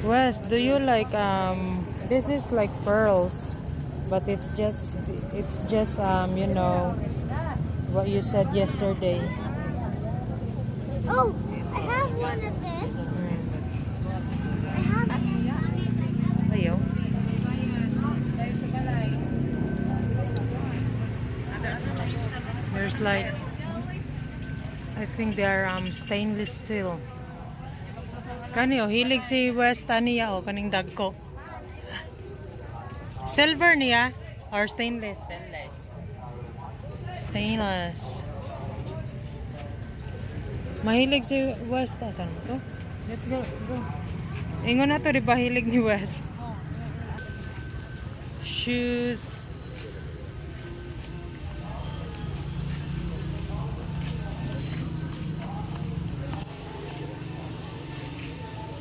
Wes, do you like this is like pearls, but it's just you know what you said yesterday. Oh, I have one of this. I have Ayaw. There's like I think they are stainless steel. Kani hilig si West aniya o kaning dagko. Silver niya or stainless? Stainless. Stainless. Mahilig si West. Asan mo to? Let's go. Go. Ingon na to, di ba hilig ni West? Shoes.